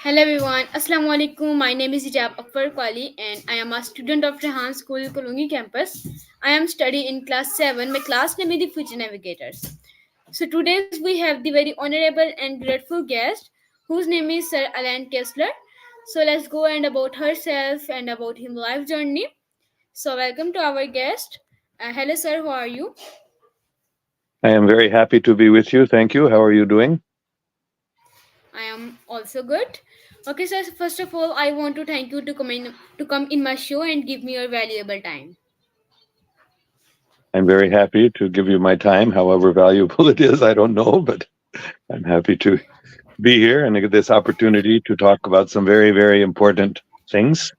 Hello everyone, Assalamu alaikum. My name is Hijab Akbar Kwali and I am a student of Rehan School, Kolungi campus. I am studying in class 7. My class name is the Future Navigators. So today we have the very honorable and grateful guest whose name is Sir Allan Keislar. So let's go and about herself and about him life journey. So welcome to our guest. Hello sir, how are you? I am very happy to be with you. Thank you. How are you doing? I am also good. Okay, sir. First of all, I want to thank you to come in my show and give me your valuable time. I'm very happy to give you my time, however valuable it is. I don't know, but I'm happy to be here and to get this opportunity to talk about some very, very important things.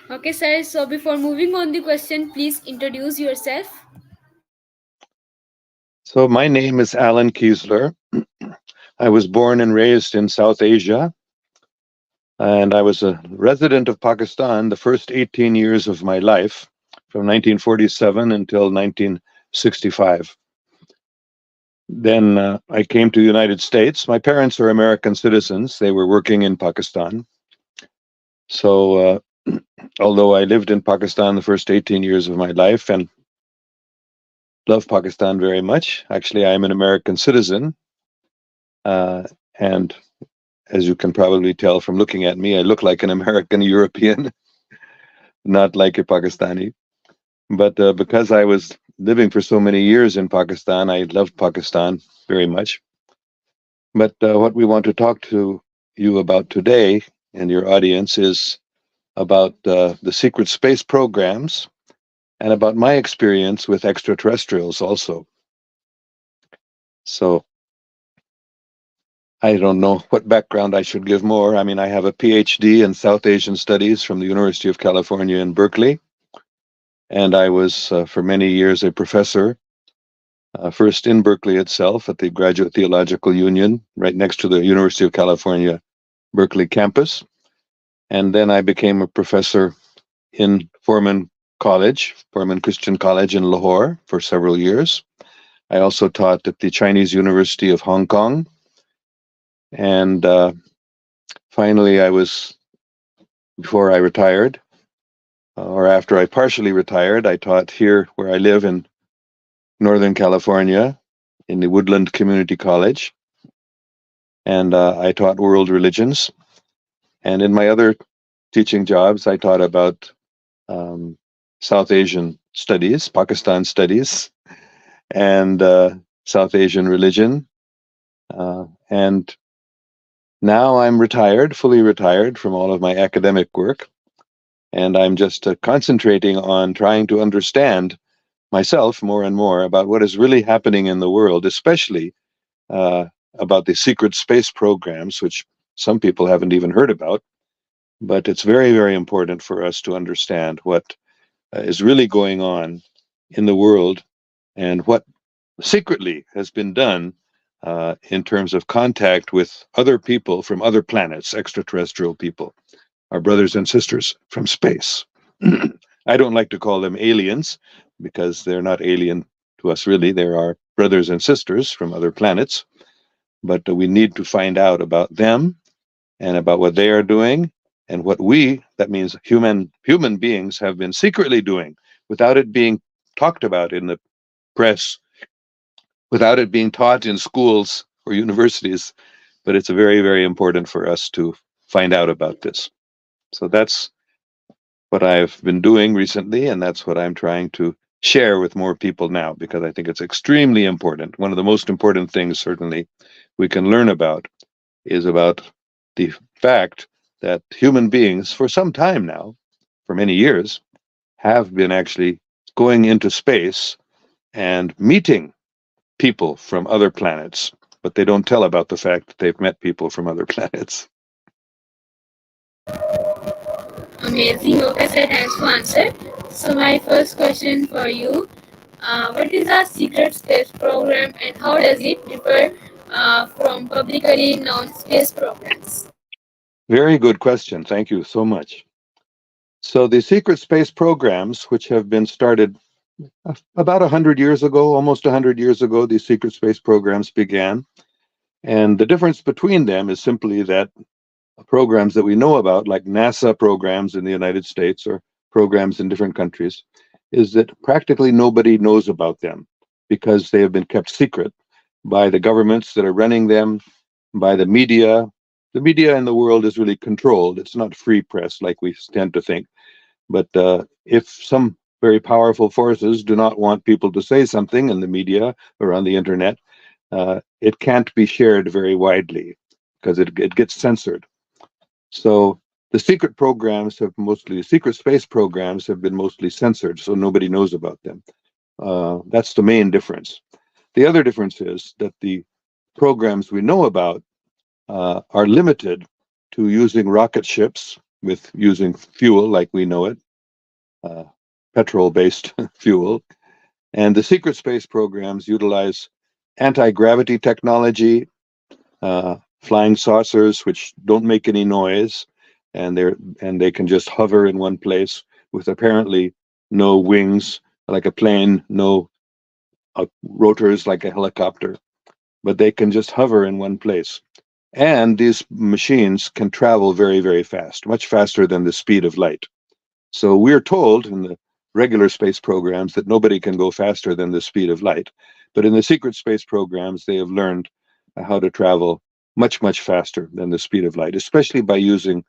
Okay, sir. So before moving on the question, please introduce yourself. So, my name is Allan Keislar. I was born and raised in South Asia, and I was a resident of Pakistan the first 18 years of my life, from 1947 until 1965. Then I came to the United States. My parents are American citizens. They were working in Pakistan. So, although I lived in Pakistan the first 18 years of my life and love Pakistan very much, actually, I am an American citizen. And as you can probably tell from looking at me, I look like an American European, not like a Pakistani. But because I was living for so many years in Pakistan, I loved Pakistan very much. But what we want to talk to you about today and your audience is about the secret space programs and about my experience with extraterrestrials also. So I don't know what background I should give more. I mean, I have a PhD in South Asian Studies from the University of California in Berkeley, and I was for many years a professor, first in Berkeley itself at the Graduate Theological Union, right next to the University of California Berkeley campus. And then I became a professor in Foreman Christian College in Lahore for several years. I also taught at the Chinese University of Hong Kong. And finally, before I retired, or after I partially retired, I taught here where I live in Northern California in the Woodland Community College. And I taught world religions. And in my other teaching jobs, I taught about um, South Asian studies, Pakistan studies, and South Asian religion. And now I'm retired, fully retired from all of my academic work. And I'm just concentrating on trying to understand myself more and more about what is really happening in the world, especially uh, about the secret space programs, which some people haven't even heard about. But it's very, very important for us to understand what is really going on in the world and what secretly has been done in terms of contact with other people from other planets, extraterrestrial people, our brothers and sisters from space. I don't like to call them aliens because they're not alien to us, really. They're our brothers and sisters from other planets. But we need to find out about them and about what they are doing and what that means human beings, have been secretly doing without it being talked about in the press, without it being taught in schools or universities. But it's very, very important for us to find out about this. So that's what I've been doing recently, and that's what I'm trying to share with more people now, because I think it's extremely important. One of the most important things, certainly, we can learn about is about the fact that human beings, for some time now, for many years, have been actually going into space and meeting people from other planets, but they don't tell about the fact that they've met people from other planets. Amazing. Okay, sir. Thanks for answer. So my first question for you: what is a secret space program and how does it differ from publicly known space programs? Very good question. Thank you so much. So the secret space programs, which have been started about 100 years ago, almost 100 years ago, these secret space programs began. And the difference between them is simply that programs that we know about, like NASA programs in the United States or programs in different countries, is that practically nobody knows about them because they have been kept secret by the governments that are running them, by the media. The media in the world is really controlled. It's not free press like we tend to think. But if some very powerful forces do not want people to say something in the media or on the internet, it can't be shared very widely because it gets censored. So the secret space programs have been mostly censored, so nobody knows about them. That's the main difference. The other difference is that the programs we know about are limited to using rocket ships with using fuel like we know it, uh, petrol-based fuel. And the secret space programs utilize anti-gravity technology, flying saucers which don't make any noise, and they can just hover in one place with apparently no wings like a plane, no rotors like a helicopter, but they can just hover in one place. And these machines can travel very, very fast, much faster than the speed of light. So we're told in the regular space programs that nobody can go faster than the speed of light. But in the secret space programs, they have learned how to travel much, much faster than the speed of light, especially by using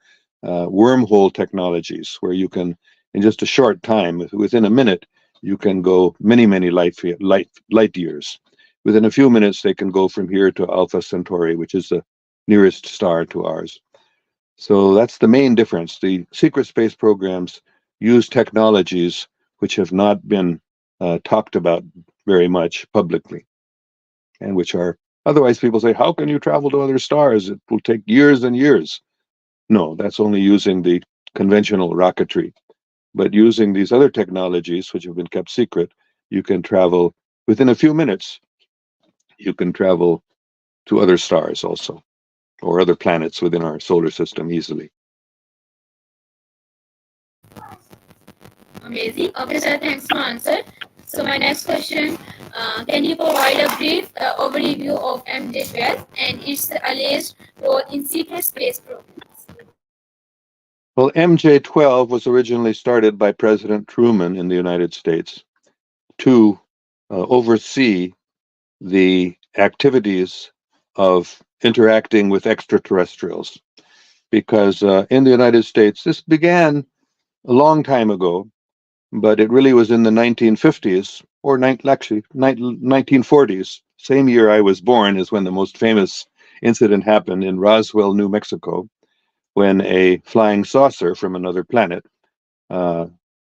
wormhole technologies, where you can, in just a short time, within a minute, you can go many, many light years. Within a few minutes, they can go from here to Alpha Centauri, which is the nearest star to ours. So that's the main difference. The secret space programs use technologies which have not been talked about very much publicly, and which are otherwise people say, how can you travel to other stars? It will take years and years. No, that's only using the conventional rocketry. But using these other technologies, which have been kept secret, you can travel within a few minutes. You can travel to other stars also, or other planets within our solar system easily. Amazing. Okay, sir, thanks for answer. So my next question, can you provide a brief overview of MJ12 and its alleged role in secret space programs? Well, MJ12 was originally started by President Truman in the United States to oversee the activities of interacting with extraterrestrials. Because in the United States, this began a long time ago, but it really was in the 1950s, or actually 1940s. Same year I was born is when the most famous incident happened in Roswell, New Mexico, when a flying saucer from another planet uh,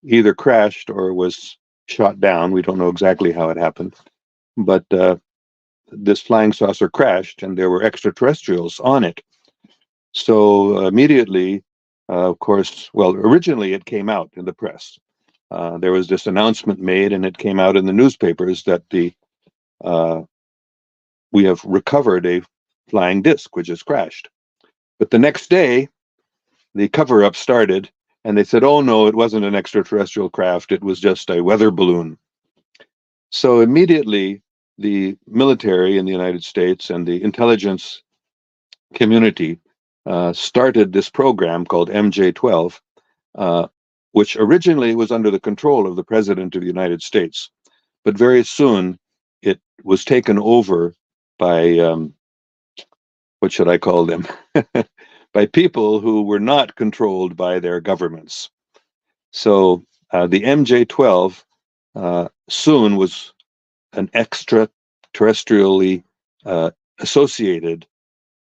either crashed or was shot down. We don't know exactly how it happened, but this flying saucer crashed and there were extraterrestrials on it. So immediately, of course, well, originally it came out in the press. There was this announcement made, and it came out in the newspapers that uh, we have recovered a flying disc which has crashed. But the next day, the cover-up started, and they said, "Oh no, it wasn't an extraterrestrial craft; it was just a weather balloon." So immediately, the military in the United States and the intelligence community started this program called MJ12, uh, which originally was under the control of the President of the United States. But very soon it was taken over by, what should I call them? By people who were not controlled by their governments. So the MJ12 soon was an extraterrestrially associated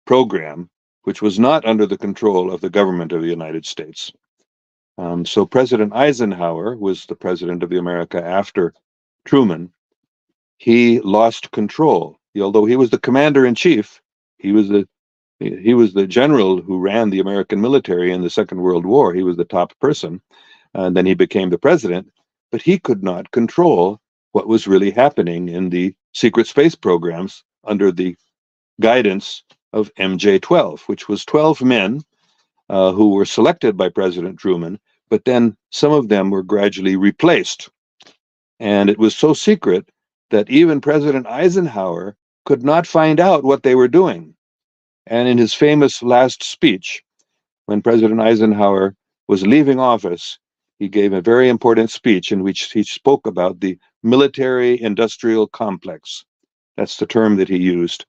program, which was not under the control of the government of the United States. So President Eisenhower was the president of the America after Truman. He lost control. Although he was the commander in chief, he was the general who ran the American military in the Second World War. He was the top person, and then he became the president. But he could not control what was really happening in the secret space programs under the guidance of MJ12, which was 12 men who were selected by President Truman, but then some of them were gradually replaced. And it was so secret that even President Eisenhower could not find out what they were doing. And in his famous last speech, when President Eisenhower was leaving office, he gave a very important speech in which he spoke about the military industrial complex. That's the term that he used.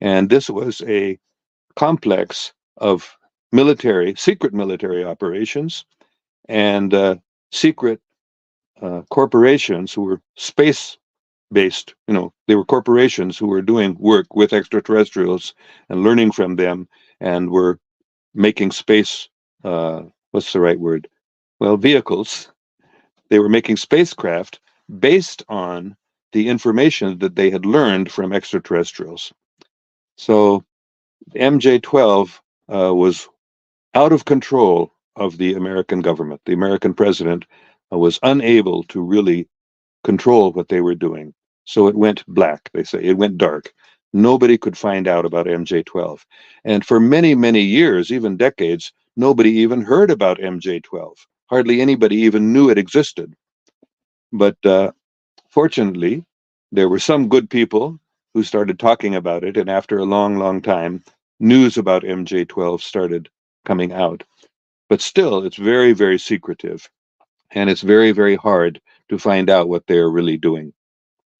And this was a complex of secret military operations and secret corporations who were space based. They were corporations who were doing work with extraterrestrials and learning from them and were making space, what's the right word? Well, vehicles. They were making spacecraft based on the information that they had learned from extraterrestrials. So MJ-12 was out of control of the American government. The American president was unable to really control what they were doing. So it went black, they say. It went dark. Nobody could find out about MJ-12. And for many, many years, even decades, nobody even heard about MJ-12. Hardly anybody even knew it existed. But fortunately, there were some good people who started talking about it. And after a long, long time, news about MJ-12 started coming out. But still, it's very, very secretive. And it's very, very hard to find out what they're really doing.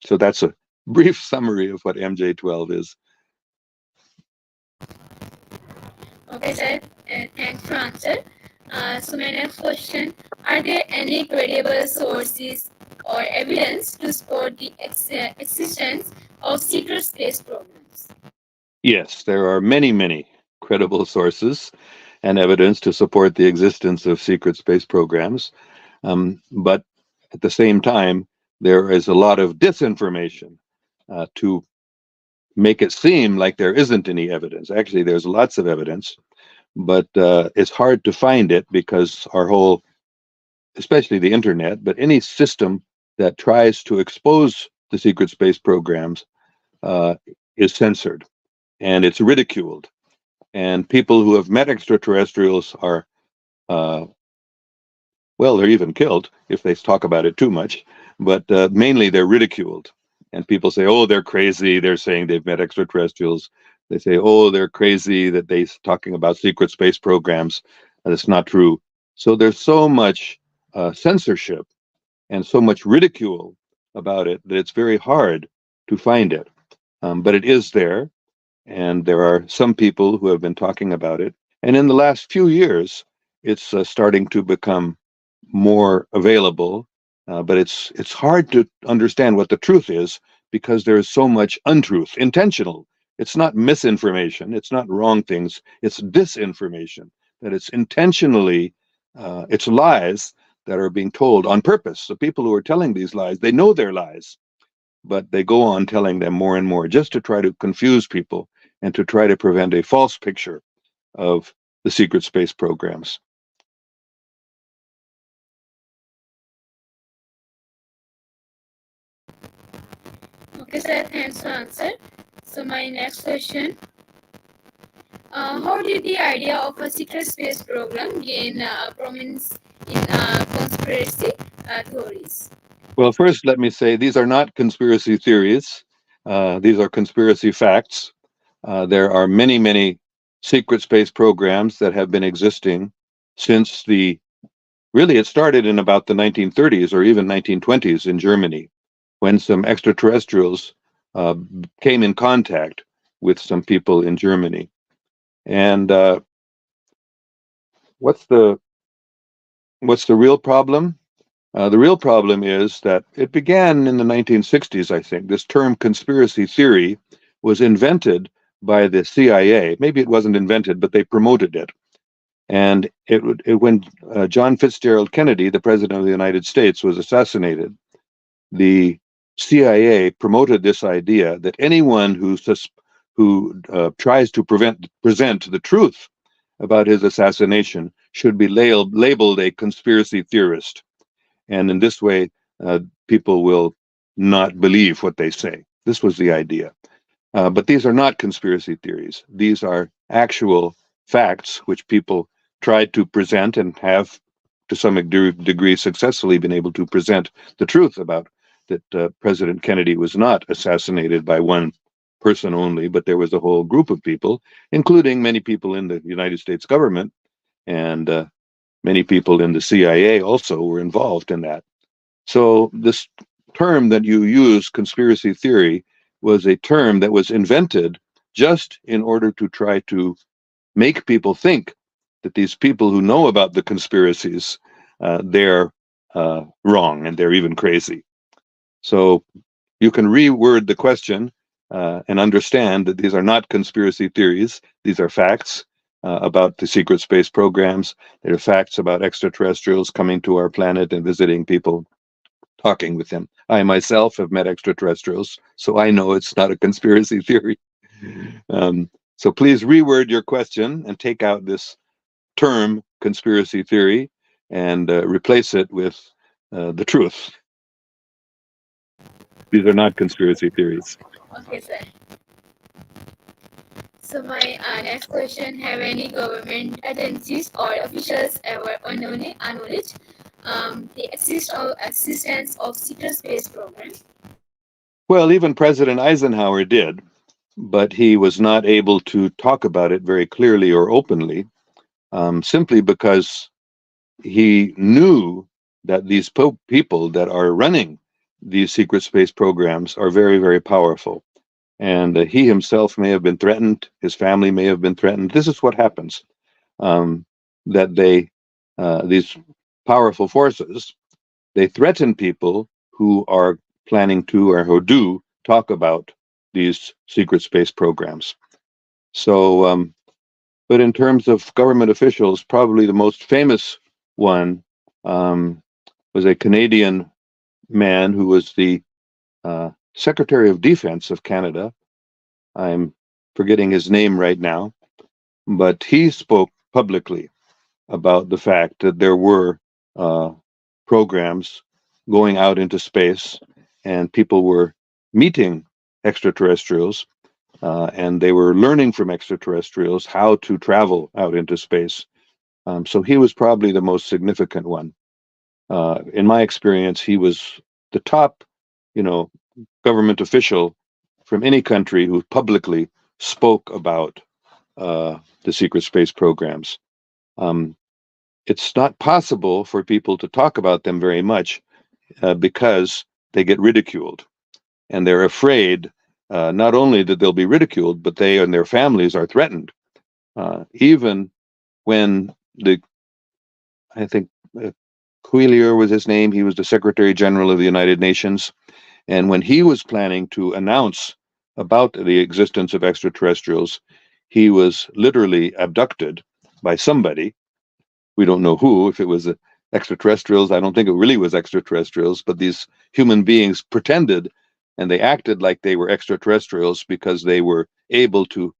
So that's a brief summary of what MJ-12 is. Okay, sir. Thanks for answer. So my next question: are there any credible sources or evidence to support the existence of secret space programs? Yes, there are many, many credible sources and evidence to support the existence of secret space programs. But at the same time, there is a lot of disinformation to make it seem like there isn't any evidence. Actually, there's lots of evidence, but it's hard to find it because our whole, especially the internet, but any system that tries to expose the secret space programs uh, is censored and it's ridiculed. And people who have met extraterrestrials are, uh, well, they're even killed if they talk about it too much, but mainly they're ridiculed. And people say, oh, they're crazy. They're saying they've met extraterrestrials. They say, oh, they're crazy that they're talking about secret space programs. And it's not true. So there's so much censorship and so much ridicule about it that it's very hard to find it. But it is there. And there are some people who have been talking about it. And in the last few years, it's starting to become more available. But it's hard to understand what the truth is because there is so much untruth, intentional. It's not misinformation. It's not wrong things. It's disinformation. That it's intentionally, it's lies that are being told on purpose. The people who are telling these lies, they know they're lies, but they go on telling them more and more just to try to confuse people and to try to prevent a false picture of the secret space programs. Okay, sir. Thanks for answer. So my next question: how did the idea of a secret space program gain prominence in conspiracy theories? Well, first, let me say these are not conspiracy theories. These are conspiracy facts. There are many, many secret space programs that have been existing since really, it started in about the 1930s or even 1920s in Germany when some extraterrestrials uh, came in contact with some people in Germany. And what's the what's the real problem? The real problem is that it began in the 1960s, I think. This term conspiracy theory was invented by the CIA. Maybe it wasn't invented, but they promoted it. And when John Fitzgerald Kennedy, the president of the United States, was assassinated, the CIA promoted this idea that anyone who tries to present the truth about his assassination should be labeled a conspiracy theorist. And in this way, people will not believe what they say. This was the idea. But these are not conspiracy theories. These are actual facts which people tried to present and have, to some degree, successfully been able to present the truth about that President Kennedy was not assassinated by one person only, but there was a whole group of people, including many people in the United States government, and many people in the CIA also were involved in that. So this term that you use, conspiracy theory, was a term that was invented just in order to try to make people think that these people who know about the conspiracies, they're wrong and they're even crazy. So you can reword the question and understand that these are not conspiracy theories. These are facts about the secret space programs. They're facts about extraterrestrials coming to our planet and visiting people, talking with them. I myself have met extraterrestrials, so I know it's not a conspiracy theory. So please reword your question and take out this term conspiracy theory and replace it with the truth. These are not conspiracy theories. Okay, sir. So my next question: have any government agencies or officials ever acknowledged the existence of secret space program? Well, even President Eisenhower did, but he was not able to talk about it very clearly or openly, simply because he knew that these people that are running these secret space programs are very, very powerful. And he himself may have been threatened. His family may have been threatened. This is what happens, that these powerful forces, they threaten people who are planning to or who do talk about these secret space programs. So, but in terms of government officials, probably the most famous one um, was a Canadian man who was the Secretary of Defense of Canada. I'm forgetting his name right now, but he spoke publicly about the fact that there were uh, programs going out into space and people were meeting extraterrestrials and they were learning from extraterrestrials how to travel out into space. So he was probably the most significant one. In my experience, he was the top, you know, government official from any country who publicly spoke about the secret space programs. Um, it's not possible for people to talk about them very much because they get ridiculed and they're afraid not only that they'll be ridiculed, but they and their families are threatened. Even when I think Keislar was his name, he was the Secretary General of the United Nations. And when he was planning to announce about the existence of extraterrestrials, he was literally abducted by somebody. We don't know who, if it was extraterrestrials. I don't think it really was extraterrestrials, but these human beings pretended and they acted like they were extraterrestrials because they were able to,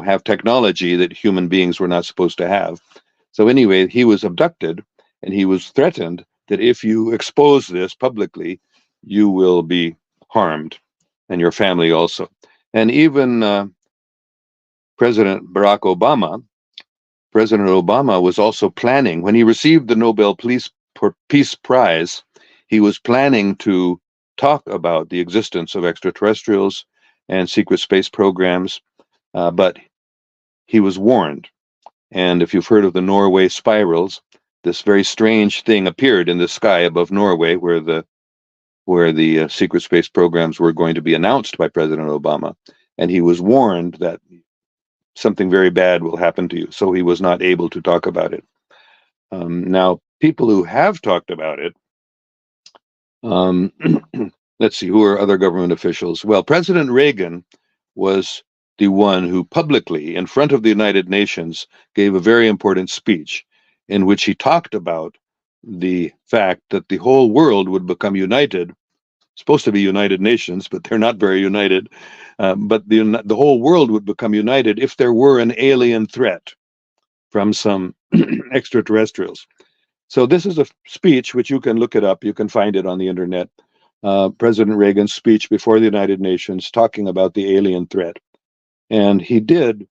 have technology that human beings were not supposed to have. So anyway, he was abducted and he was threatened that if you expose this publicly, you will be harmed and your family also. And even President Barack Obama, President Obama was also planning, when he received the Nobel Peace Prize, he was planning to talk about the existence of extraterrestrials and secret space programs, but he was warned. And if you've heard of the Norway spirals, this very strange thing appeared in the sky above Norway where the secret space programs were going to be announced by President Obama. And he was warned that something very bad will happen to you. So he was not able to talk about it. Now, people who have talked about it, um, let's see, who are other government officials? Well, President Reagan was the one who publicly, in front of the United Nations, gave a very important speech in which he talked about the fact that the whole world would become united, supposed to be United Nations, but they're not very united. But the whole world would become united if there were an alien threat from some extraterrestrials. So this is a speech which you can look it up. You can find it on the internet. President Reagan's speech before the United Nations talking about the alien threat. And he did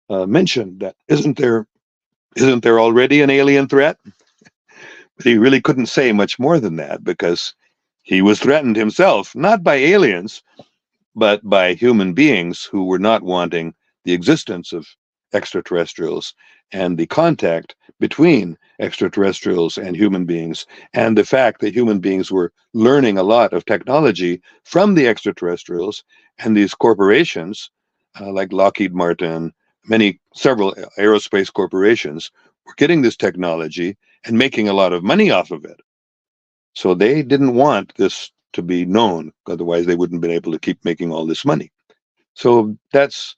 mention that isn't there already an alien threat? But he really couldn't say much more than that because he was threatened himself, not by aliens, but by human beings who were not wanting the existence of extraterrestrials and the contact between extraterrestrials and human beings, and the fact that human beings were learning a lot of technology from the extraterrestrials, and these corporations like Lockheed Martin, several aerospace corporations were getting this technology and making a lot of money off of it. So they didn't want this to be known, otherwise they wouldn't have been able to keep making all this money. So that's,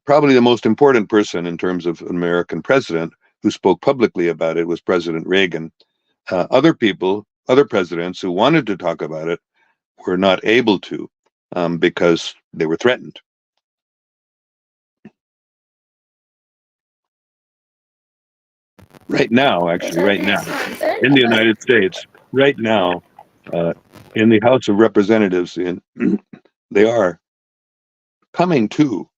probably the most important person in terms of an American president who spoke publicly about it was President Reagan. Other people, other presidents who wanted to talk about it were not able to because they were threatened. Right now, actually, So right thanks now, for answer. in the United States, right now, uh, in the House of Representatives, they are coming to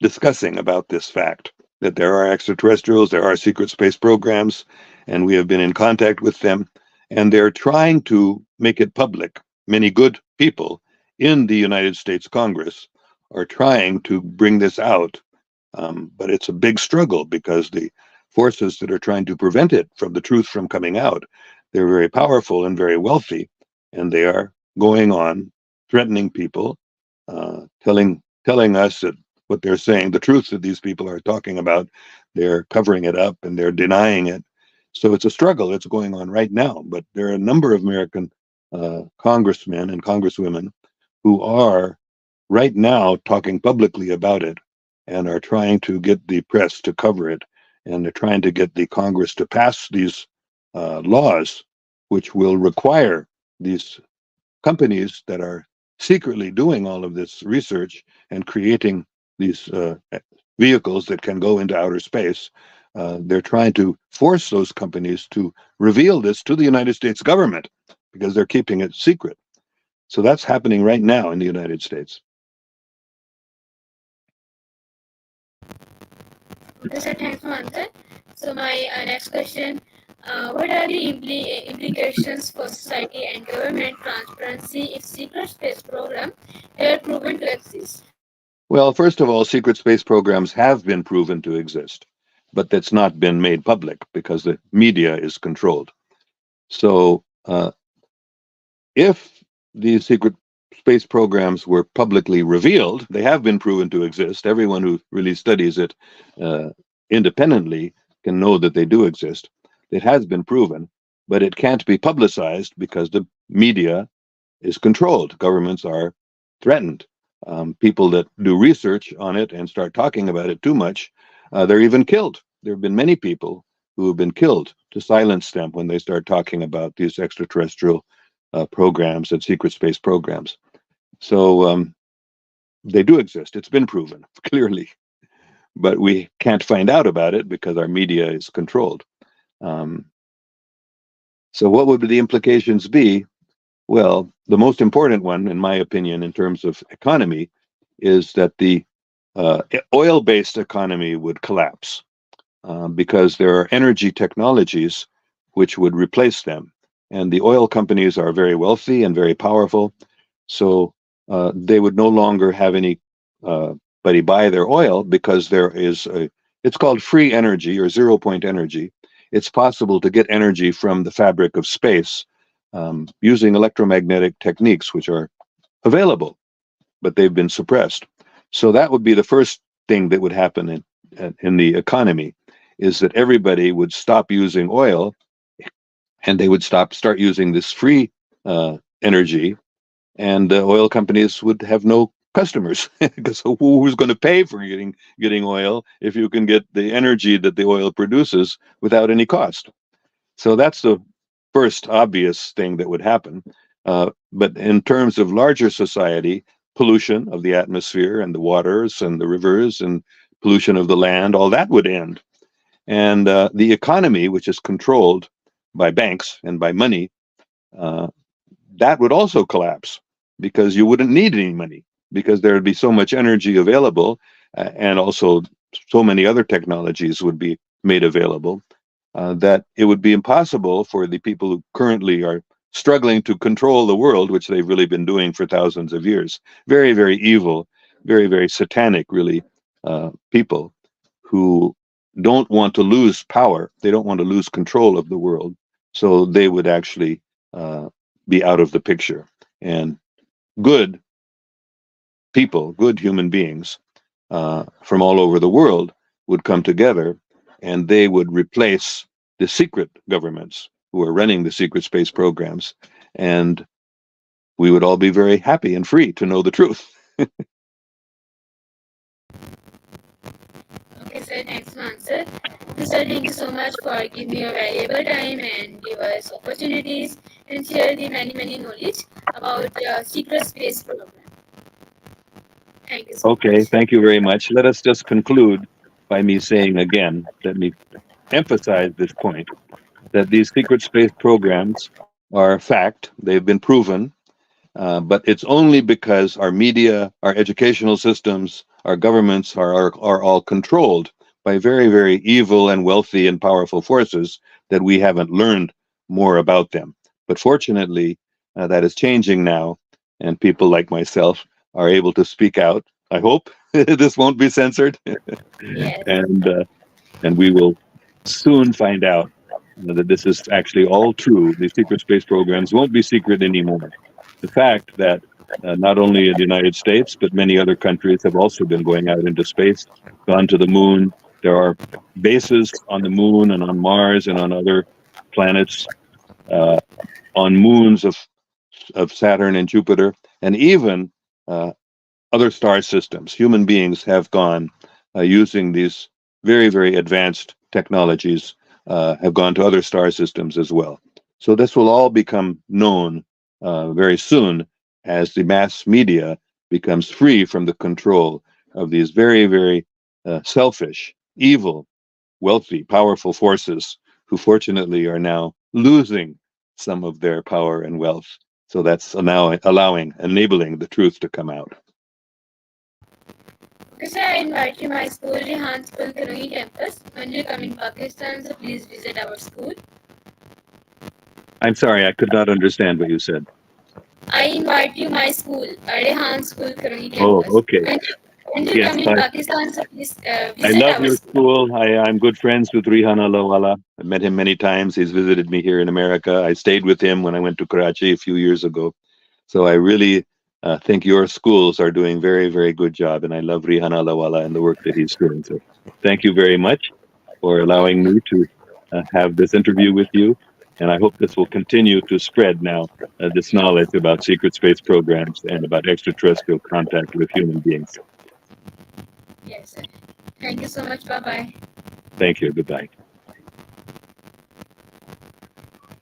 discussing about this fact that there are extraterrestrials, there are secret space programs, and we have been in contact with them, and they're trying to make it public. Many good people in the United States Congress are trying to bring this out, but it's a big struggle because the forces that are trying to prevent it from the truth from coming out, they're very powerful and very wealthy, and they are going on threatening people, telling us that what they're saying, the truth that these people are talking about, they're covering it up and they're denying it. So it's a struggle that's going on right now. But there are a number of American congressmen and congresswomen who are right now talking publicly about it and are trying to get the press to cover it. And they're trying to get the Congress to pass these laws, which will require these companies that are secretly doing all of this research and creating these vehicles that can go into outer space. They're trying to force those companies to reveal this to the United States government because they're keeping it secret. So that's happening right now in the United States. Okay, sir, thanks for answer. So my next question, what are the implications for society and government transparency if secret space program are proven to exist? Well, first of all, secret space programs have been proven to exist, but that's not been made public because the media is controlled. So if these secret space programs were publicly revealed, they have been proven to exist. Everyone who really studies it uh, independently can know that they do exist. It has been proven, but it can't be publicized because the media is controlled. Governments are threatened. People that do research on it and start talking about it too much, they're even killed. There have been many people who have been killed to silence them when they start talking about these extraterrestrial programs and secret space programs. So they do exist. It's been proven clearly, but we can't find out about it because our media is controlled. Um, so, what would the implications be? Well, the most important one, in my opinion, in terms of economy, is that the oil based economy would collapse because there are energy technologies which would replace them. And the oil companies are very wealthy and very powerful. So they would no longer have anybody buy their oil because it's called free energy or 0 point energy. It's possible to get energy from the fabric of space using electromagnetic techniques, which are available, but they've been suppressed. So that would be the first thing that would happen in the economy, is that everybody would stop using oil and they would start using this free energy, and the oil companies would have no customers because who's going to pay for getting oil if you can get the energy that the oil produces without any cost? So that's the first obvious thing that would happen. But in terms of larger society, pollution of the atmosphere and the waters and the rivers and pollution of the land, all that would end. And the economy, which is controlled by banks and by money, uh, that would also collapse because you wouldn't need any money because there would be so much energy available, and also so many other technologies would be made available that it would be impossible for the people who currently are struggling to control the world, which they've really been doing for thousands of years. Very, very evil, very, very satanic, really, people who don't want to lose power. They don't want to lose control of the world. So they would actually be out of the picture. And good people, good human beings from all over the world would come together, and they would replace the secret governments who are running the secret space programs. And we would all be very happy and free to know the truth. Okay, sir, thanks for answer. Sir, thank you so much for giving me your valuable time and give us opportunities and share the many knowledge about the secret space program. Thank you so Okay, much. thank you very much. Let us just conclude by me saying again, let me emphasize this point, that these secret space programs are a fact. They've been proven. But it's only because our media, our educational systems, our governments are all controlled by very, very evil and wealthy and powerful forces that we haven't learned more about them. But fortunately, that is changing now, and people like myself are able to speak out. I hope this won't be censored, Yes. and uh, and we will soon find out that this is actually all true. The secret space programs won't be secret anymore. The fact that not only in the United States, but many other countries have also been going out into space, gone to the moon. There are bases on the moon and on Mars and on other planets, uh, on moons of Saturn and Jupiter, and even uh, other star systems. Human beings have gone using these very, very advanced technologies, have gone to other star systems as well. So this will all become known very soon as the mass media becomes free from the control of these very, very selfish, evil, wealthy, powerful forces who fortunately are now losing some of their power and wealth. So that's now enabling the truth to come out. Okay, sir, I invite you my school, Rehan School, Karungi campus. When you come in Pakistan, so please visit our school. I'm sorry, I could not understand what you said. I invite you my school, Rehan School, Karungi Oh, campus. okay. When you Yes, come in Pakistan, so please I visit love our your school. school. I'm good friends with Rihan Alawala. I met him many times. He's visited me here in America. I stayed with him when I went to Karachi a few years ago. So I really think your schools are doing very, very good job. And I love Rihan Alawala and the work that he's doing. So thank you very much for allowing me to have this interview with you. And I hope this will continue to spread now, this knowledge about secret space programs and about extraterrestrial contact with human beings. Yes, sir. Thank you so much. Bye bye. Thank you. Goodbye.